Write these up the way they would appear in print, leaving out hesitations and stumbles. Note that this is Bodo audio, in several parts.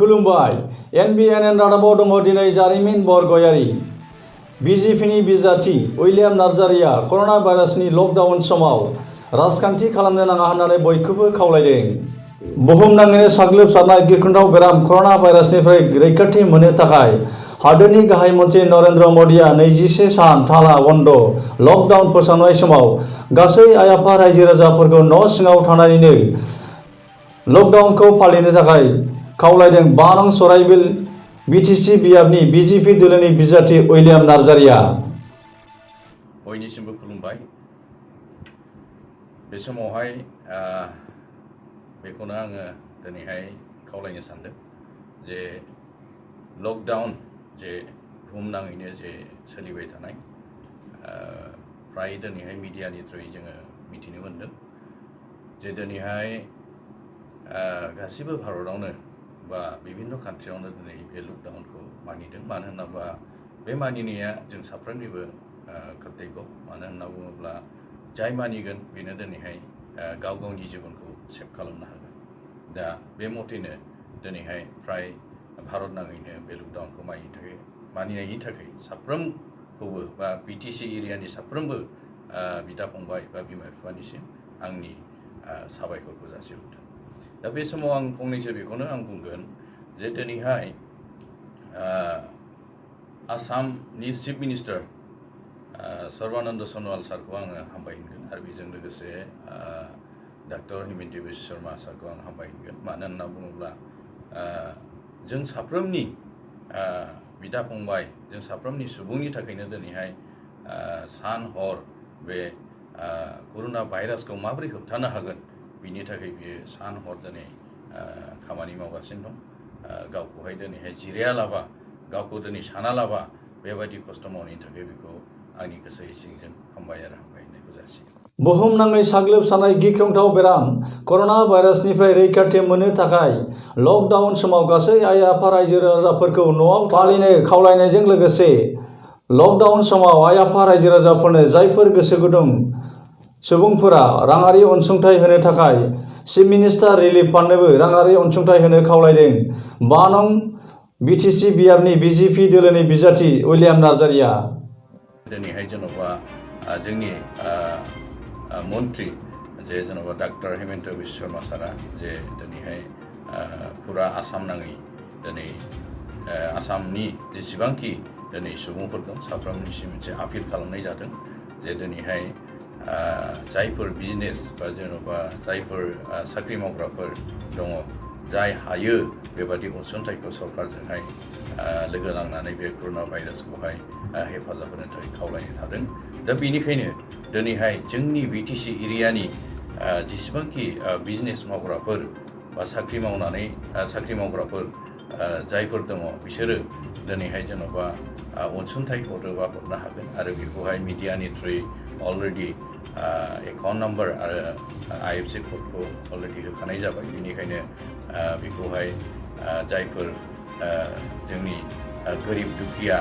खुलुमबाय NBNN रादाबाव दङ दिनै जारिमिन बरगयारि बिजेपिनि बिजाथि उइलियाम नार्जारिया कर'ना भाइरासनि लकडाउन समाव राजखान्थि खालामनो नाङा होननानै बयखौबो खावलायदों। बुहुमनाङैनो साग्लोबसारनाय गिख्रंथाव बेराम कर'ना भाइरासनिफ्राय रैखाथि मोननो थाखाय हादोरनि गाहाय मन्थ्रि नरेन्द्र मोदीआ 21 सान थाला बन्द लकडाउन फोसावनाय समाव गासै आइ आफा रायजो राजाफोरखौ न' सिङाव थानानैनो लकडाउनखौ फालिनो थाखाय खावलायदों। 5 नं सराइबिल बिटिसि बियाबनि बिजेपि दोलोनि बिजाथि उइलियाम नार्जारिया। बयनिसिमबो खुलुमबाय। बे समावहाय बेखौनो आङो दिनैहाय खावलायनो सानदों जे लकडाउन जे बुहुमनाङैनो जे सोलिबाय थानाय फ्राय दिनैहाय मिडियानि थ्रुयै जोङो मिथिनो मोनदों जे दिनैहाय गासिबो भारतआवनो बा विभिन्न कान्ट्रियावनो दिनै बे लकडाउनखौ मानिदों। मानो होनोब्ला बे मानिनाया जों साफ्रोमनिबो कर्तब्य। मानो होनना बुङोब्ला जाय मानिगोन बेनो दिनैहाय गाव गावनि जिबनखौ सेभ खालामनो हागोन। दा बे मथैनो दिनैहाय फ्राय भारत नाङैनो बे लकडाउनखौ मानिनायनि थाखाय साफ्रोमखौबो बा बिटिसि एरियानि साफ्रोमबो बिदा फंबाय बा बिमा बिफानिसिम आंनि साबायखरखौ जासिहरदों। दा बे समाव आं फंनैसो बेखौनो आं बुंगोन जे दिनैहाय आसामनि चिफ मिनिस्टार सर्बानन्द सन'वाल सारखौ आङो हामबाय होनगोन आरो बेजों लोगोसे डक्टर हिमन्त बिश्व शर्मा सारखौ आं हामबाय होनगोन। मानो होनना बुङोब्ला जों साफ्रोमनि बिदा फंबाय जों साफ्रोमनि सुबुंनि थाखायनो दिनैहाय सान हर बे कर'ना भाइरासखौ माबोरै होबथानो हागोन बिनि थाखाय बियो सान हर दिनै खामानि मावगासिनो दं। गावखौहाय दिनैहाय जिरायालाबा गावखौ दिनै सानालाबा बेबायदि खस्थ' मावनायनि थाखाय बेखौ आंनि गोसो सिंजों हामबाय आरो हामबाय होननायखौ जासियो। बुहुमनाङै साग्लोबसारनाय गिख्रंथाव बेराम कर'ना भाइरासनिफ्राय रैखाथि मोननो थाखाय लकडाउन समाव गासै आइ आफा रायजो राजाफोरखौ न'आव फालिनो खावलायनायजों लोगोसे लकडाउन समाव आइ आफा रायजो राजाफोरनो जायफोर गोसो गुदुं सुबुंफोरा राङारि अनसुंथाइ होनो थाखाय चिफ मिनिस्टार रिलिफ फान्डनोबो राङारि अनसुंथाइ होनो खावलायदों। 5 नं बिटिसि बियाबनि बिजेपि दोलोनि बिजाथि उइलियाम नार्जारिया। दिनैहाय जेन'बा जोंनि मन्त्रि जे जेन'बा डक्टर हिमन्त बिश्व शर्मा सारा जे दिनैहाय फुरा आसाम नाङै दिनै आसामनि जेसेबांखि दिनै सुबुंफोर दं साफ्रोमनिसिम मोनसे आपिल खालामनाय जादों जे दिनैहाय जायफोर बिजनेस बा जेन'बा जायफोर साख्रि मावग्राफोर दङ जाय हायो बेबादि अनसुंथाइखौ सरकारजोंहाय लोगो नांनानै बे कर'ना भाइरासखौहाय हेफाजाब होनो थाखाय खावलायनाय थादों। दा बेनिखायनो दिनैहाय जोंनि बिटिसि एरियानि जेसेबांखि बिजनेस मावग्राफोर बा साख्रि मावग्राफोर जायफोर दङ बिसोरो दिनैहाय जेन'बा अनसुंथाइ हरोबा हरनो हागोन आरो बेखौहाय मिडियानि थ्रुयै अलरेडि एकाउन्ट नाम्बार आरो IFSC क'डखौ अलरेडि होखानाय जाबाय। बेनिखायनो बेखौहाय जायफोर जोंनि गोरिब दुखिया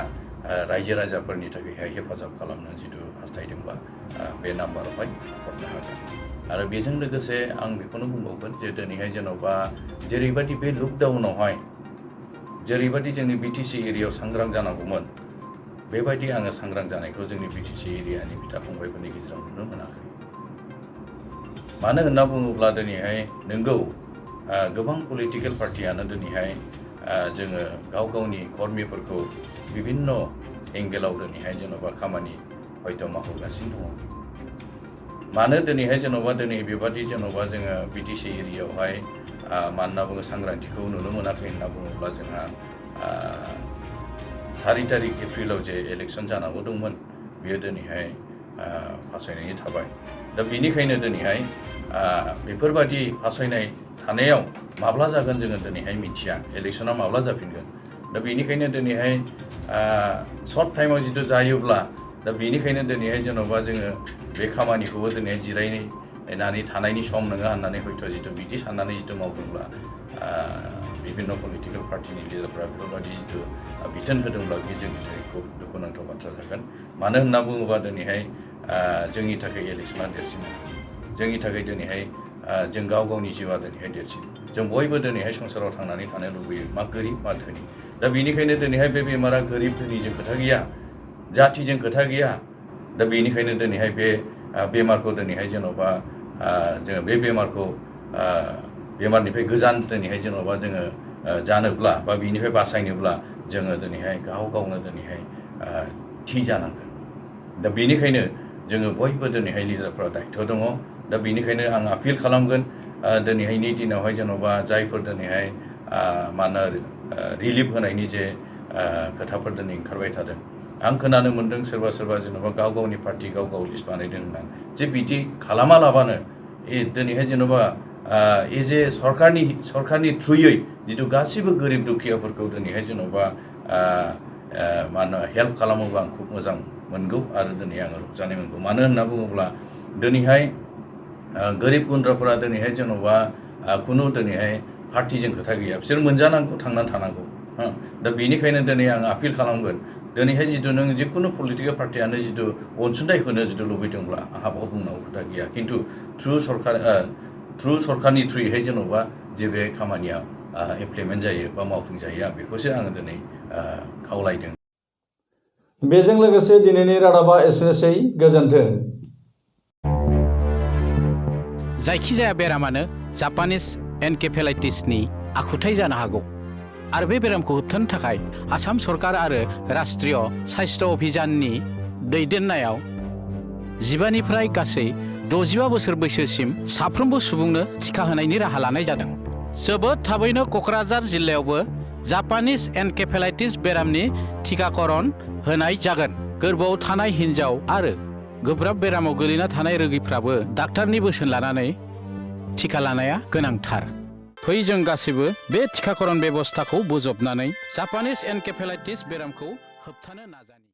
रायजो राजाफोरनि थाखायहाय हेफाजाब खालामनो जिथु हास्थायदोंबा बे नाम्बारावहाय हरनो हागोन। आरो बेजों लोगोसे आं बेखौनो बुंबावगोन जे दिनैहाय जेन'बा जेरैबायदि बे लकडाउनावहाय जेरैबायदि जोंनि बिटिसि एरियायाव सांग्रां जानांगौमोन बेबायदि आङो सांग्रां जानायखौ जोंनि बिटिसि एरियानि बिदा फंबायफोरनि गेजेराव नुनो मोनाखै। मानो होनना बुङोब्ला दिनैहाय नोंगौ गोबां पलिटिकेल पार्टियानो दिनैहाय जोङो गाव गावनि कर्मिफोरखौ बिभिन्न एंगेलाव दिनैहाय जेन'बा खामानि हयथ' मावगासिनो दङ। मानो दिनैहाय जेन'बा दिनै बेबादि जेन'बा जोङो बिटिसि एरियायावहाय मा होनना बुङो सांग्रांथिखौ नुनो मोनाखै होनना बुङोब्ला जोंहा 4 तारिख एप्रिलाव जे इलेक्सन जानांगौ दंमोन बियो दिनैहाय फासायनायनि थाबाय। दा बेनिखायनो दिनैहाय बेफोरबादि फासायनाय थानायाव माब्ला जागोन जोङो दिनैहाय मिथिया इलेक्सना माब्ला जाफिनगोन। दा बेनिखायनो दिनैहाय सर्ट टाइमाव जिथु जायोब्ला दा बेनिखायनो दिनैहाय जेन'बा जोङो बे खामानिखौबो दिनैहाय जिरायनानै थानायनि सम नङा होननानै हयथ' जिथु बिदि साननानै जिथु मावदोंब्ला बिभिन्न पलिटिकेल पार्टिनि लिडारफ्रा बेफोरबादि जिथु बिथोन होदोंब्ला बे जोंनि थाखाय खुब दुखुनांथाव बाथ्रा जागोन। मानो होनना बुङोबा दिनैहाय जोंनि थाखाय इलेक्सना देरसिन जोंनि थाखाय दिनैहाय जों गाव गावनि जिउआ दिनैहाय देरसिन जों बयबो दिनैहाय संसाराव थांनानै थानो लुबैयो मा गोरिब मा धोनि दा बेनिखायनो दिनैहाय बे बेमारा गोरिब धोनिजों खोथा गैया जातिजों खोथा गैया दा बेनिखायनो दिनैहाय बे बेमारखौ दिनैहाय जेन'बा जोङो बे बेमारखौ बेमारनिफ्राय गोजान दिनैहाय जेन'बा जोङो जानोब्ला बा बेनिफ्राय बासायनोब्ला जोङो दिनैहाय गाव गावनो दिनैहाय थि जानांगोन दा बेनिखायनो जोङो बयबो दिनैहाय लिडारफ्रा दायित्व दङ दा बेनिखायनो आं आपिल खालामगोन दिनैहायनि दिनावहाय जेन'बा जायफोर दिनैहाय मा होनो रिलिफ होनायनि जे खोथाफोर दिनै ओंखारबाय थादों आं खोनानो मोन्दों सोरबा सोरबा जेन'बा गाव गावनि पार्टि गाव गाव लिस्ट बानायदों होननानै जे बिदि खालामालाबानो दिनैहाय जेन'बा एज ए सरकारनि थ्रुयै जिथु गासिबो गोरिब दुखियाफोरखौ दिनैहाय जेन'बा मा होनो हेल्प खालामोबा आं खुब मोजां मोनगौ आरो दिनै आङो रंजानाय मोनगौ मानो होनना बुङोब्ला दिनैहाय गोरिब गुन्द्राफोरा दिनैहाय जेन'बा खुनु दिनैहाय पार्टिजों खोथा गैया बिसोर मोनजानांगौ थांनानै थानांगौ दा बेनिखायनो दिनै आं आपिल खालामगोन दिनैहाय जिथु नों जिखुनु पलिटिकेल पार्टियानो जिथु अनसुंथाइ होनो जिथु लुबैदोंब्ला आंहा बहुत बुंनांगौ खोथा गैया खिन्थु थ्रु सरकारनि थ्रुयैहाय जेन'बा जे बे खामानिया इमप्लिमेन्ट जायो बा मावफुंजायो आं बेखौसो आङो दिनै खावलायदों। बेजों लोगोसे दिनैनि रादाबा एसेनोसै गोजोन्थों। जायखिजाया बेरामानो जापानिज एनकेफेलाइटिसनि आखुथाय जानो हागौ आरो बे बेरामखौ होबथानो थाखाय आसाम सरकार आरो राष्ट्रीय स्वास्थ्य अभियाननि दैदेननायाव 15 निफ्राय गासै 65 बोसोर बैसोसिम साफ्रोमबो सुबुंनो टिका होनायनि राहा लानाय जादों। जोबोद थाबैनो क'क्राझार जिल्लायावबो जापानिज एनकेफेलाइटिस बेरामनि टिकाकरन होनाय जागोन। गोरबोआव थानाय हिन्जाव आरो गोब्राब बेरामाव गोलैना थानाय रोगिफ्राबो डाक्टारनि बोसोन लानानै टिका लानाया गोनांथार। फै जों गासैबो बे टिकाकरन बेबस्थाखौ बोजबनानै जापानिज एनकेफेलाइटिस बेरामखौ होबथानो नाजानि।